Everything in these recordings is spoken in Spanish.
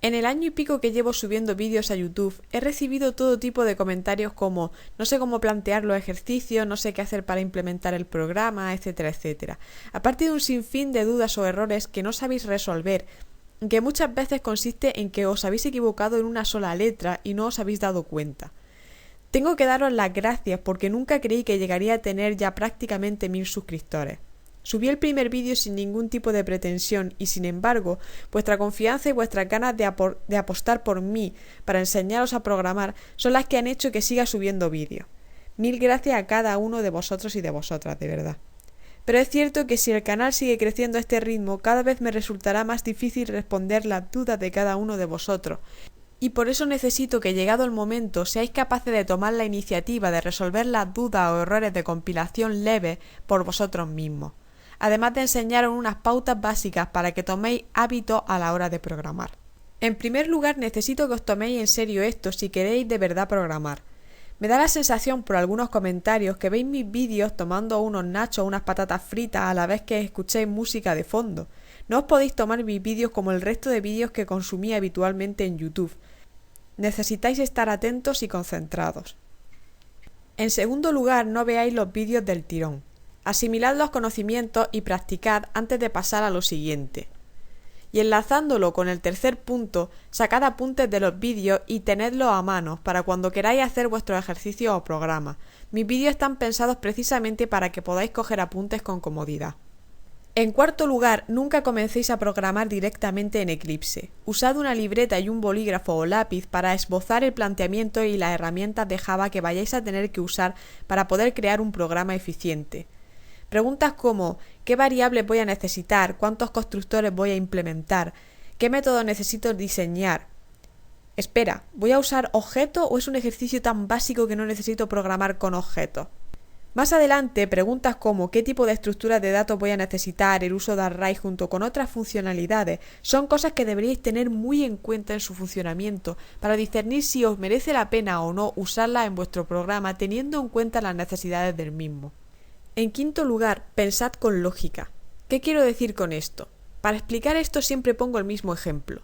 En el año y pico que llevo subiendo vídeos a YouTube, he recibido todo tipo de comentarios como no sé cómo plantear los ejercicios, no sé qué hacer para implementar el programa, etcétera, etcétera. Aparte de un sinfín de dudas o errores que no sabéis resolver, que muchas veces consiste en que os habéis equivocado en una sola letra y no os habéis dado cuenta. Tengo que daros las gracias porque nunca creí que llegaría a tener ya prácticamente 1000 suscriptores. Subí el primer vídeo sin ningún tipo de pretensión y sin embargo, vuestra confianza y vuestras ganas de apostar por mí para enseñaros a programar son las que han hecho que siga subiendo vídeos. 1000 gracias a cada uno de vosotros y de vosotras, de verdad. Pero es cierto que si el canal sigue creciendo a este ritmo, cada vez me resultará más difícil responder las dudas de cada uno de vosotros. Y por eso necesito que llegado el momento seáis capaces de tomar la iniciativa de resolver las dudas o errores de compilación leves por vosotros mismos. Además de enseñaros unas pautas básicas para que toméis hábito a la hora de programar. En primer lugar, necesito que os toméis en serio esto si queréis de verdad programar. Me da la sensación por algunos comentarios que veis mis vídeos tomando unos nachos o unas patatas fritas a la vez que escuchéis música de fondo. No os podéis tomar mis vídeos como el resto de vídeos que consumí habitualmente en YouTube. Necesitáis estar atentos y concentrados. En segundo lugar, no veáis los vídeos del tirón. Asimilad los conocimientos y practicad antes de pasar a lo siguiente. Y enlazándolo con el tercer punto, sacad apuntes de los vídeos y tenedlos a mano para cuando queráis hacer vuestros ejercicios o programas. Mis vídeos están pensados precisamente para que podáis coger apuntes con comodidad. En cuarto lugar, nunca comencéis a programar directamente en Eclipse. Usad una libreta y un bolígrafo o lápiz para esbozar el planteamiento y las herramientas de Java que vayáis a tener que usar para poder crear un programa eficiente. Preguntas como ¿qué variables voy a necesitar? ¿Cuántos constructores voy a implementar? ¿Qué método necesito diseñar? Espera, ¿voy a usar objetos o es un ejercicio tan básico que no necesito programar con objetos? Más adelante, preguntas como ¿qué tipo de estructuras de datos voy a necesitar? El uso de array junto con otras funcionalidades son cosas que deberíais tener muy en cuenta en su funcionamiento para discernir si os merece la pena o no usarlas en vuestro programa teniendo en cuenta las necesidades del mismo. En quinto lugar, pensad con lógica. ¿Qué quiero decir con esto? Para explicar esto siempre pongo el mismo ejemplo.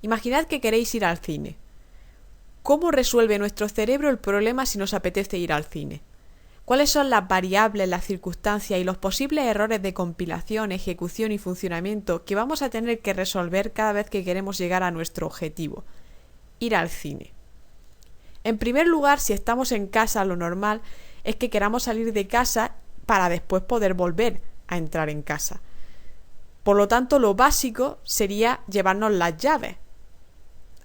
Imaginad que queréis ir al cine. ¿Cómo resuelve nuestro cerebro el problema si nos apetece ir al cine? ¿Cuáles son las variables, las circunstancias y los posibles errores de compilación, ejecución y funcionamiento que vamos a tener que resolver cada vez que queremos llegar a nuestro objetivo? Ir al cine. En primer lugar, si estamos en casa, lo normal es que queramos salir de casa para después poder volver a entrar en casa. Por lo tanto, lo básico sería llevarnos las llaves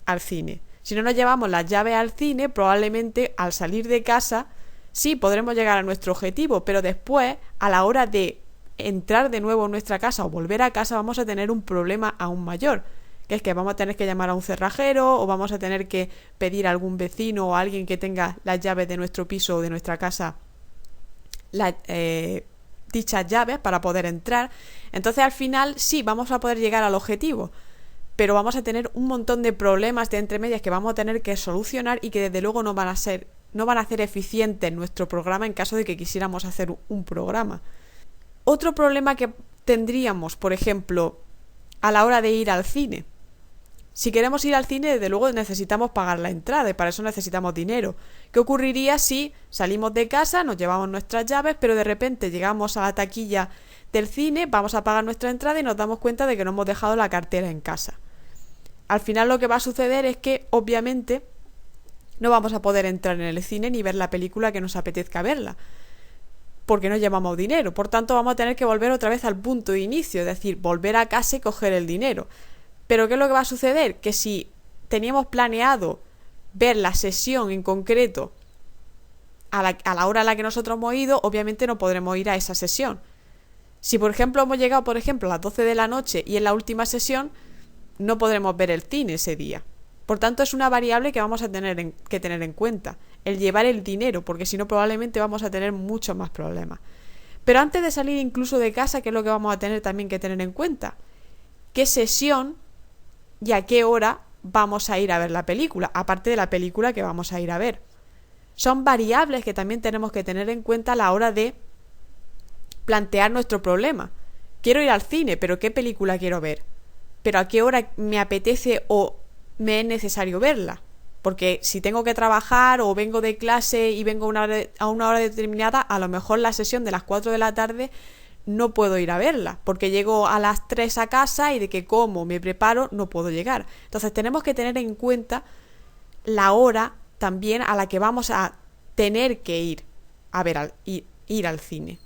al cine. Si no nos llevamos las llaves al cine, probablemente al salir de casa sí podremos llegar a nuestro objetivo, pero después, a la hora de entrar de nuevo en nuestra casa o volver a casa, vamos a tener un problema aún mayor, que es que vamos a tener que llamar a un cerrajero o vamos a tener que pedir a algún vecino o a alguien que tenga las llaves de nuestro piso o de nuestra casa dichas llaves para poder entrar. Entonces al final sí vamos a poder llegar al objetivo, pero vamos a tener un montón de problemas de entre medias que vamos a tener que solucionar y que desde luego no van a hacer eficiente nuestro programa en caso de que quisiéramos hacer un programa. Otro problema que tendríamos, por ejemplo, a la hora de ir al cine. Si queremos ir al cine, desde luego necesitamos pagar la entrada y para eso necesitamos dinero. ¿Qué ocurriría si salimos de casa, nos llevamos nuestras llaves, pero de repente llegamos a la taquilla del cine, vamos a pagar nuestra entrada y nos damos cuenta de que no hemos dejado la cartera en casa? Al final lo que va a suceder es que, obviamente, no vamos a poder entrar en el cine ni ver la película que nos apetezca verla, porque no llevamos dinero. Por tanto, vamos a tener que volver otra vez al punto de inicio, es decir, volver a casa y coger el dinero. Pero ¿qué es lo que va a suceder? Que si teníamos planeado ver la sesión en concreto a la hora a la que nosotros hemos ido, obviamente no podremos ir a esa sesión. Si por ejemplo hemos llegado a las 12 de la noche y en la última sesión, no podremos ver el cine ese día. Por tanto, es una variable que vamos a tener que tener en cuenta, el llevar el dinero, porque si no probablemente vamos a tener muchos más problemas. Pero antes de salir incluso de casa, ¿qué es lo que vamos a tener también que tener en cuenta? ¿Qué sesión y a qué hora vamos a ir a ver la película, aparte de la película que vamos a ir a ver? Son variables que también tenemos que tener en cuenta a la hora de plantear nuestro problema. Quiero ir al cine, pero ¿qué película quiero ver? ¿Pero a qué hora me apetece o me es necesario verla. Porque si tengo que trabajar o vengo de clase y vengo a una hora determinada, a lo mejor la sesión de las 4 de la tarde no puedo ir a verla, porque llego a las 3 a casa y de que como me preparo no puedo llegar. Entonces tenemos que tener en cuenta la hora también a la que vamos a tener que ir a ver ir al cine.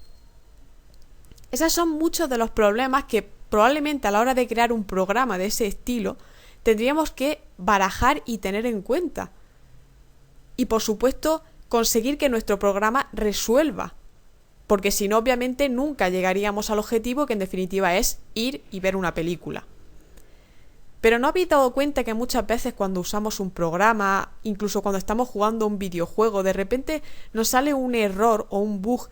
Esos son muchos de los problemas que probablemente a la hora de crear un programa de ese estilo tendríamos que barajar y tener en cuenta. Y por supuesto conseguir que nuestro programa resuelva, porque si no obviamente nunca llegaríamos al objetivo, que en definitiva es ir y ver una película. Pero ¿no habéis dado cuenta que muchas veces cuando usamos un programa, incluso cuando estamos jugando un videojuego, de repente nos sale un error o un bug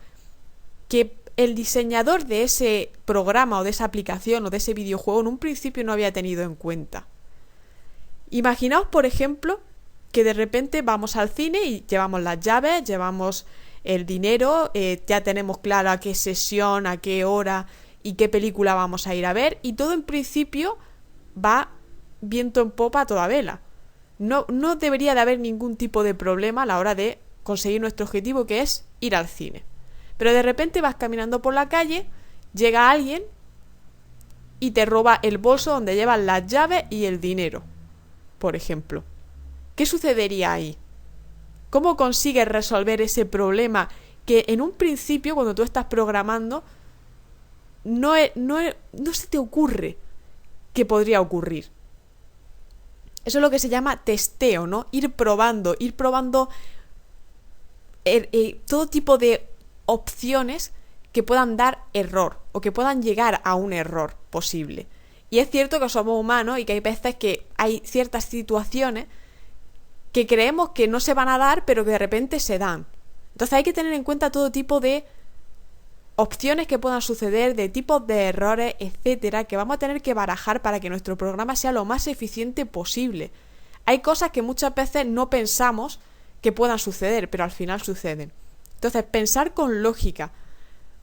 que el diseñador de ese programa o de esa aplicación o de ese videojuego en un principio no había tenido en cuenta? Imaginaos, por ejemplo, que de repente vamos al cine y llevamos las llaves, llevamos el dinero, ya tenemos claro a qué sesión, a qué hora y qué película vamos a ir a ver, y todo en principio va viento en popa a toda vela. No debería de haber ningún tipo de problema a la hora de conseguir nuestro objetivo, que es ir al cine. Pero de repente vas caminando por la calle, llega alguien y te roba el bolso donde llevas las llaves y el dinero, por ejemplo. ¿Qué sucedería ahí? ¿Cómo consigues resolver ese problema que en un principio, cuando tú estás programando, no se te ocurre que podría ocurrir? Eso es lo que se llama testeo, ¿no? Ir probando todo tipo de opciones que puedan dar error o que puedan llegar a un error posible. Y es cierto que somos humanos y que hay veces que hay ciertas situaciones que creemos que no se van a dar, pero que de repente se dan. Entonces hay que tener en cuenta todo tipo de opciones que puedan suceder, de tipos de errores, etcétera, que vamos a tener que barajar para que nuestro programa sea lo más eficiente posible. Hay cosas que muchas veces no pensamos que puedan suceder, pero al final suceden. Entonces, pensar con lógica,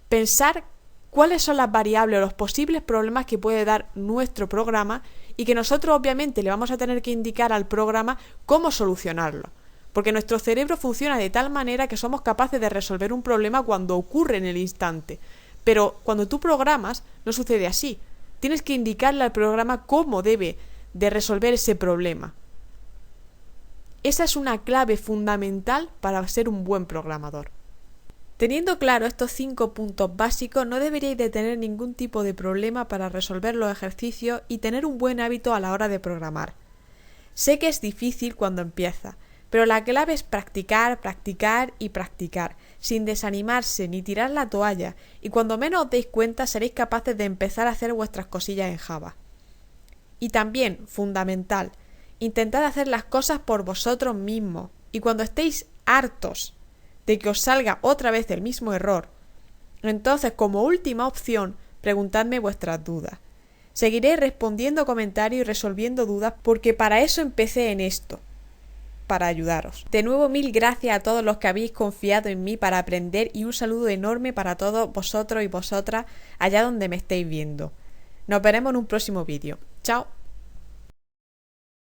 pensar cuáles son las variables o los posibles problemas que puede dar nuestro programa, y que nosotros obviamente le vamos a tener que indicar al programa cómo solucionarlo. Porque nuestro cerebro funciona de tal manera que somos capaces de resolver un problema cuando ocurre en el instante. Pero cuando tú programas, no sucede así. Tienes que indicarle al programa cómo debe de resolver ese problema. Esa es una clave fundamental para ser un buen programador. Teniendo claro estos 5 puntos básicos, no deberíais de tener ningún tipo de problema para resolver los ejercicios y tener un buen hábito a la hora de programar. Sé que es difícil cuando empieza, pero la clave es practicar, practicar y practicar, sin desanimarse ni tirar la toalla, y cuando menos os deis cuenta seréis capaces de empezar a hacer vuestras cosillas en Java. Y también, fundamental, intentad hacer las cosas por vosotros mismos, y cuando estéis hartos de que os salga otra vez el mismo error, entonces como última opción, preguntadme vuestras dudas. Seguiré respondiendo comentarios y resolviendo dudas, porque para eso empecé en esto, para ayudaros. De nuevo, mil gracias a todos los que habéis confiado en mí para aprender, y un saludo enorme para todos vosotros y vosotras allá donde me estéis viendo. Nos veremos en un próximo vídeo. Chao.